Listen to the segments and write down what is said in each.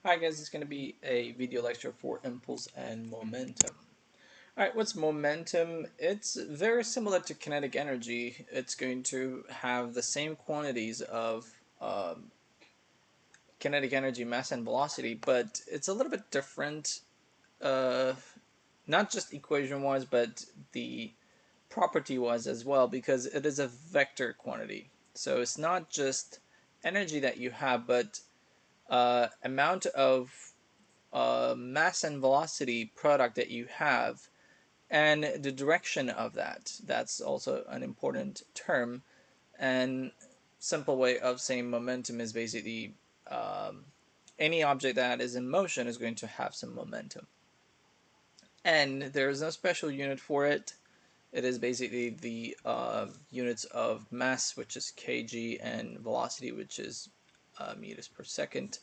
Hi guys, it's going to be a video lecture for impulse and momentum. Alright, what's momentum? It's very similar to kinetic energy. It's going to have the same quantities of kinetic energy, mass, and velocity, but it's a little bit different, uh, not just equation-wise, but the property-wise as well, because it is a vector quantity. So it's not just energy that you have, but amount of mass and velocity product that you have and the direction of that. That's also an important term. And simple way of saying momentum is basically any object that is in motion is going to have some momentum. And there is no special unit for it. It is basically the units of mass, which is kg, and velocity, which is meters per second.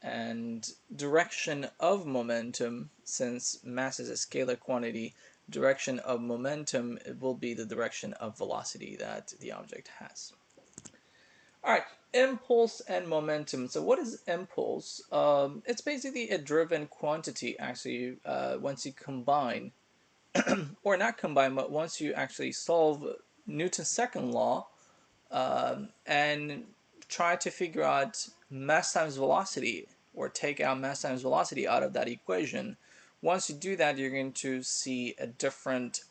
And direction of momentum, since mass is a scalar quantity, direction of momentum will be the direction of velocity that the object has. All right, impulse and momentum. So what is impulse? It's basically a driven quantity, actually, once you combine, or not combine, but once you actually solve Newton's second law and try to figure out mass times velocity, or take out mass times velocity out of that equation. Once you do that, you're going to see a different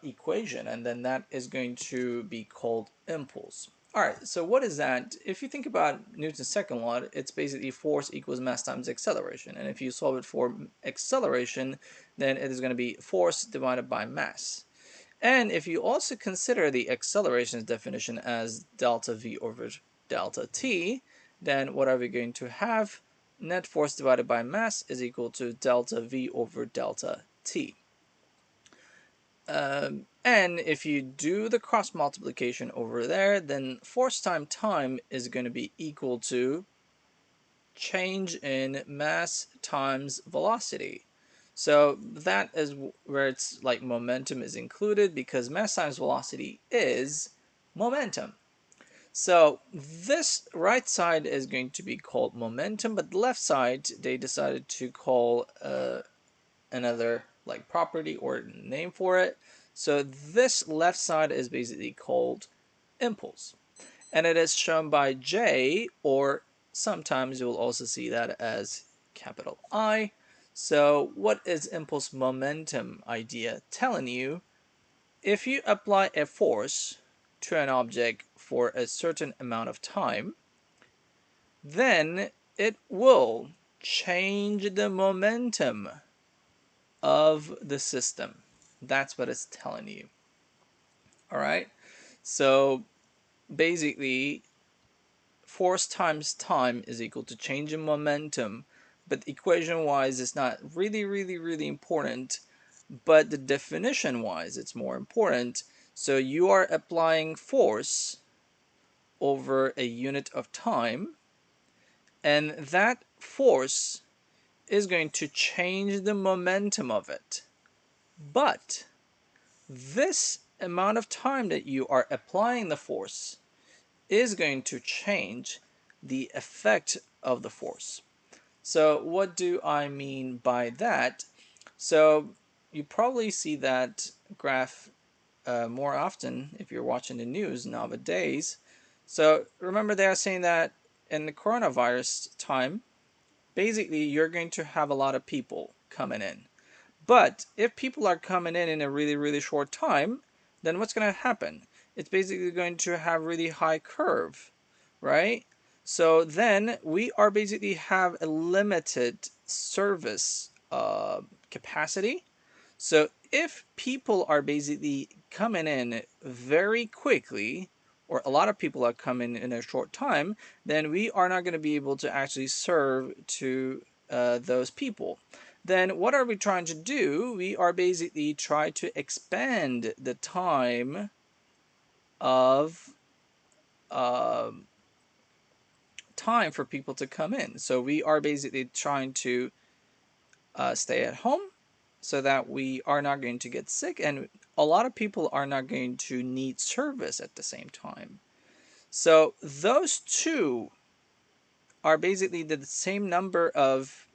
equation, and then that is going to be called impulse. All right, so what is that? If you think about Newton's second law, it's basically force equals mass times acceleration. And if you solve it for acceleration, then it is going to be force divided by mass. And if you also consider the acceleration's definition as delta v over delta t, then what are we going to have? Net force divided by mass is equal to delta v over delta t. And if you do the cross multiplication over there, then force times time is going to be equal to change in mass times velocity. So that is where it's like momentum is included, because mass times velocity is momentum. So this right side is going to be called momentum, but the left side they decided to call another like property or name for it. So this left side is basically called impulse, and it is shown by J, or sometimes you will also see that as capital I. So what is impulse momentum idea telling you? If you apply a force to an object for a certain amount of time, then it will change the momentum of the system. That's what it's telling you. All right. So basically, force times time is equal to change in momentum, but equation wise it's not really important, but the definition wise it's more important. So you are applying force over a unit of time, and that force is going to change the momentum of it. But this amount of time that you are applying the force is going to change the effect of the force. So what do I mean by that? So you probably see that graph more often if you're watching the news nowadays. So remember they are saying that in the coronavirus time, basically you're going to have a lot of people coming in. But if people are coming in a really short time, then what's going to happen? It's basically going to have really high curve, right? So then we are basically have a limited service capacity. So if people are basically coming in very quickly, or a lot of people are coming in a short time, then we are not going to be able to actually serve to those people. Then what are we trying to do? We are basically trying to expand the time of time for people to come in. So we are basically trying to stay at home so that we are not going to get sick, and a lot of people are not going to need service at the same time. So those two are basically the same number of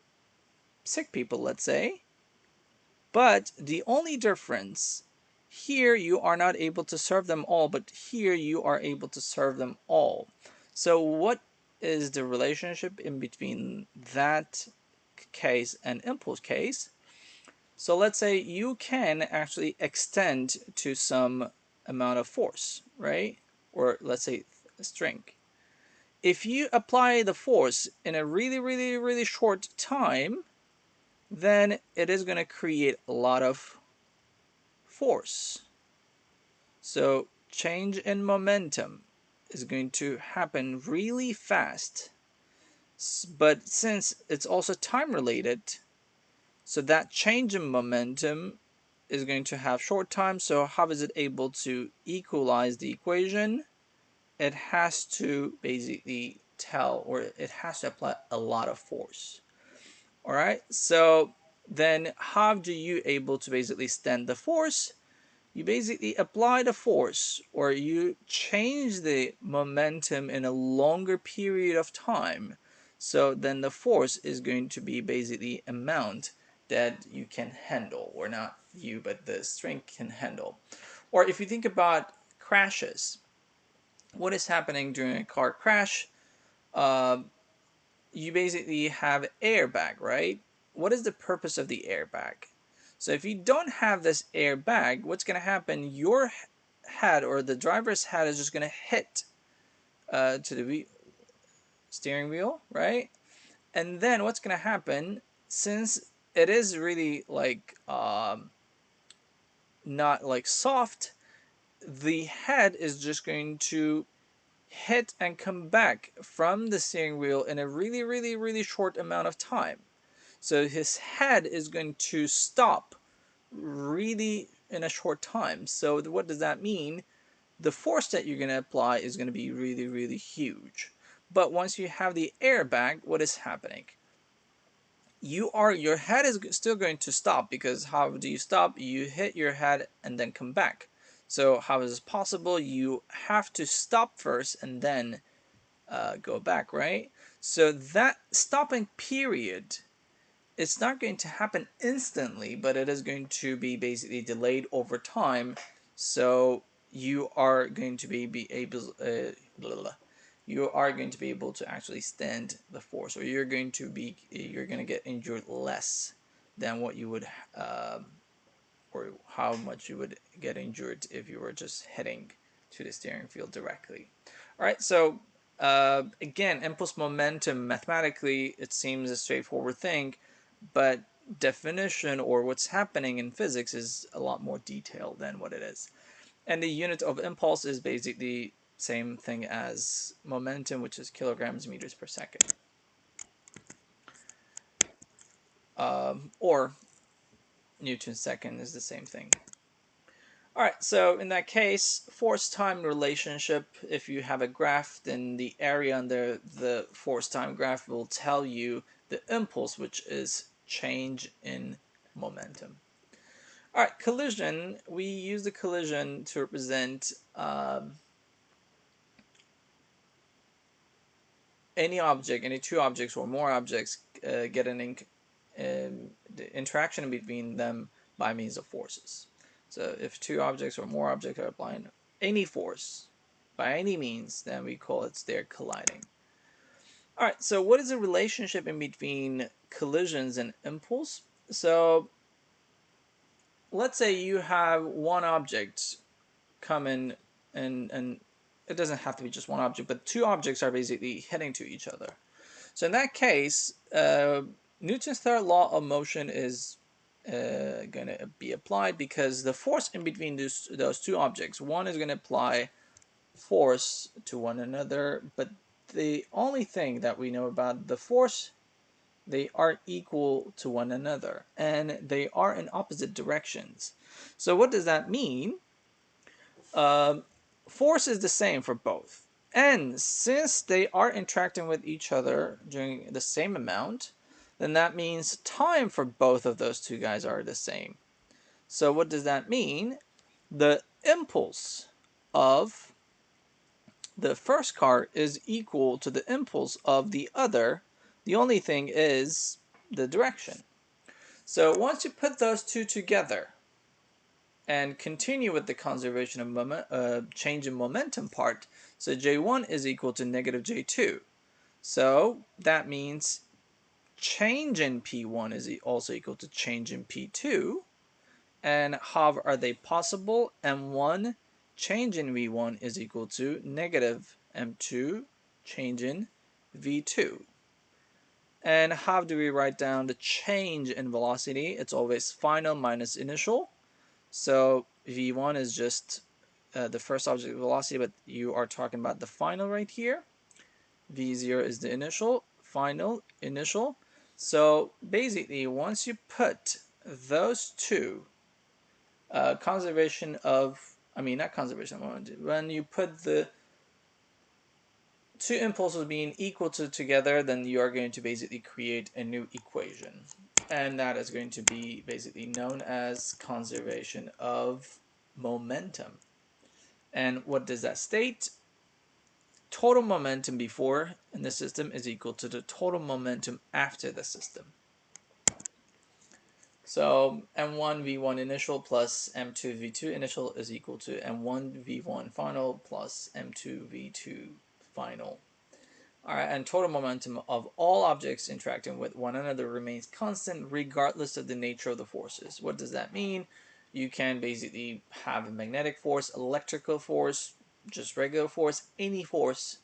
sick people, let's say, but the only difference here, you are not able to serve them all, but here you are able to serve them all. So what is the relationship in between that case and impulse case? So let's say you can actually extend to some amount of force, right? Or let's say a string. If you apply the force in a really short time, then it is going to create a lot of force. So change in momentum is going to happen really fast. But since it's also time related, so that change in momentum is going to have short time. So how is it able to equalize the equation? It has to basically tell, or it has to apply a lot of force. All right, so then how do you able to basically stand the force? You basically apply the force, or you change the momentum in a longer period of time. So then the force is going to be basically amount that you can handle, or not you, but the string can handle. Or if you think about crashes, what is happening during a car crash? Uh, you basically have airbag, right? What is the purpose of the airbag? So if you don't have this airbag, what's going to happen? Your head, or the driver's head, is just going to hit to the steering wheel, right? And then what's going to happen, since it is really like not like soft, the head is just going to hit and come back from the steering wheel in a really short amount of time. So his head is going to stop really in a short time. So what does that mean? The force that you're going to apply is going to be really huge. But once you have the airbag, what is happening? Your head is still going to stop, because how do you stop? You hit your head and then come back. So how is this possible? You have to stop first and then go back, right? So that stopping period, it's not going to happen instantly, but it is going to be basically delayed over time. So you are going to be able you are going to be able to actually stand the force, or you're going to get injured less than what you would or how much you would get injured if you were just hitting to the steering wheel directly. All right, so again, impulse momentum, mathematically it seems a straightforward thing, but definition, or what's happening in physics, is a lot more detailed than what it is. And the unit of impulse is basically same thing as momentum, which is kilograms meters per second. Or Newton's second is the same thing. All right, so in that case, force-time relationship, if you have a graph, then the area under the force-time graph will tell you the impulse, which is change in momentum. All right, collision, we use the collision to represent any object, any two objects or more objects get the interaction between them by means of forces. So if two objects or more objects are applying any force by any means, then we call it they're colliding. All right, so what is the relationship in between collisions and impulse? So let's say you have one object come in, and it doesn't have to be just one object, but two objects are basically heading to each other. So in that case, Newton's third law of motion is going to be applied, because the force in between those two objects, one is going to apply force to one another, but the only thing that we know about the force, they are equal to one another, and they are in opposite directions. So what does that mean? Force is the same for both. And since they are interacting with each other during the same amount, then that means time for both of those two guys are the same. So what does that mean? The impulse of the first car is equal to the impulse of the other. The only thing is the direction. So once you put those two together and continue with the conservation of change in momentum part, so J1 is equal to negative J2. So that means change in P1 is also equal to change in P2. And how are they possible? M1 change in V1 is equal to negative M2 change in V2. And how do we write down the change in velocity? It's always final minus initial. So V1 is just the first object velocity, but you are talking about the final right here. V0 is the initial, final, initial. So basically, once you put those two, conservation of, I mean, not conservation of moment, when you put the two impulses being equal to together, then you are going to basically create a new equation. And that is going to be basically known as conservation of momentum. And what does that state? Total momentum before in the system is equal to the total momentum after the system. So M1 V1 initial plus M2 V2 initial is equal to M1 V1 final plus M2 V2 final. Alright, and total momentum of all objects interacting with one another remains constant regardless of the nature of the forces. What does that mean? You can basically have a magnetic force, electrical force, just regular force, any force.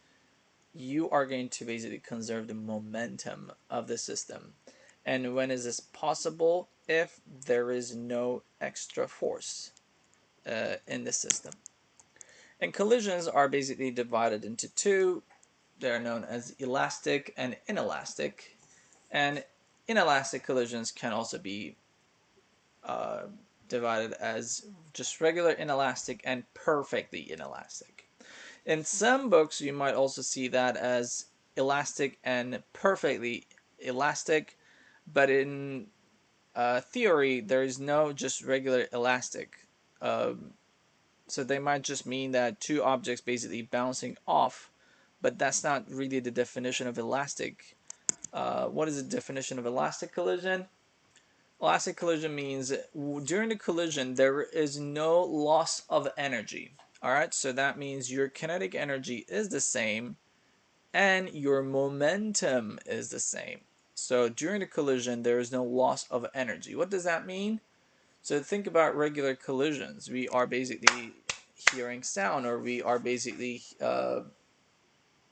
You are going to basically conserve the momentum of the system. And when is this possible? If there is no extra force in the system. And collisions are basically divided into two. They're known as elastic and inelastic. And inelastic collisions can also be divided as just regular inelastic and perfectly inelastic. In some books, you might also see that as elastic and perfectly elastic, but in theory, there is no just regular elastic. So they might just mean that two objects basically bouncing off, but that's not really the definition of elastic. What is the definition of elastic collision? Elastic collision means during the collision there is no loss of energy. Alright, so that means your kinetic energy is the same and your momentum is the same. So during the collision there is no loss of energy. What does that mean? So think about regular collisions. We are basically hearing sound, or we are basically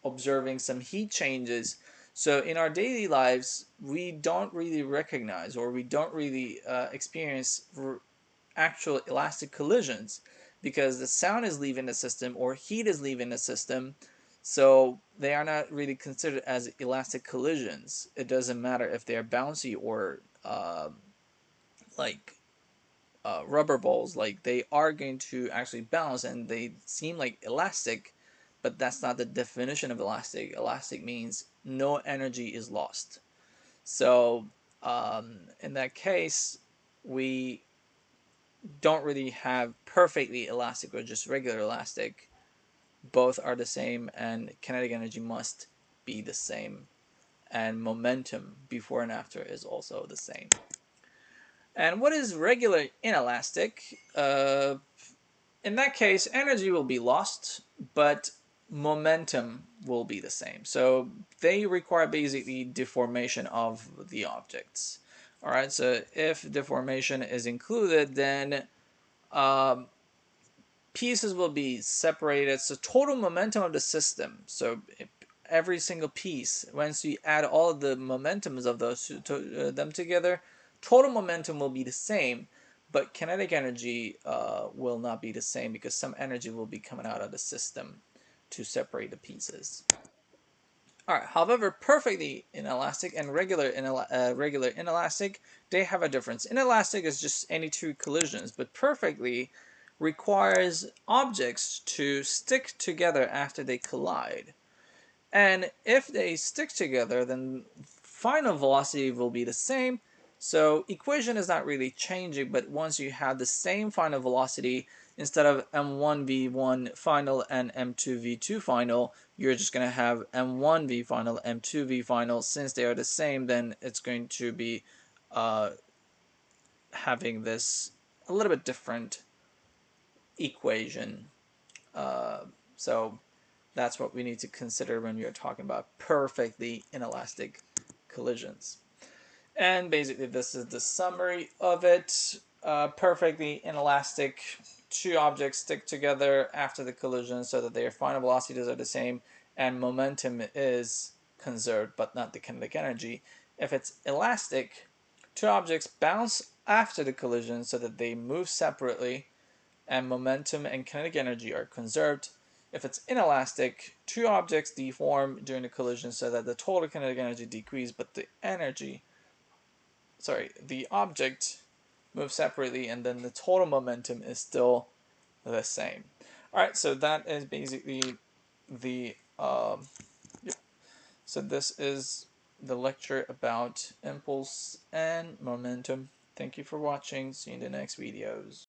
observing some heat changes. So in our daily lives, we don't really recognize, or we don't really experience actual elastic collisions because the sound is leaving the system or heat is leaving the system. So they are not really considered as elastic collisions. It doesn't matter if they are bouncy or like rubber balls. Like, they are going to actually bounce and they seem like elastic, but that's not the definition of elastic. Elastic means no energy is lost. So in that case, we don't really have perfectly elastic or just regular elastic. Both are the same, and kinetic energy must be the same, and momentum before and after is also the same. And what is regular inelastic? In that case, energy will be lost, but momentum will be the same. So they require basically deformation of the objects. All right, so if deformation is included, then pieces will be separated. So total momentum of the system, so every single piece, once you add all of the momentums of those them together, total momentum will be the same, but kinetic energy will not be the same because some energy will be coming out of the system to separate the pieces. All right. However, perfectly inelastic and regular inelastic, they have a difference. Inelastic is just any two collisions, but perfectly requires objects to stick together after they collide. And if they stick together, then final velocity will be the same. So equation is not really changing, but once you have the same final velocity, instead of M1v1 final and M2v2 final, you're just going to have M1v final, M2v final. Since they are the same, then it's going to be having this a little bit different equation. So that's what we need to consider when we are talking about perfectly inelastic collisions. And basically this is the summary of it. Perfectly inelastic, two objects stick together after the collision so that their final velocities are the same and momentum is conserved but not the kinetic energy. If it's elastic, two objects bounce after the collision so that they move separately and momentum and kinetic energy are conserved. If it's inelastic, two objects deform during the collision so that the total kinetic energy decreases, but the object moves separately and then the total momentum is still the same. Alright, so that is basically the, so this is the lecture about impulse and momentum. Thank you for watching. See you in the next videos.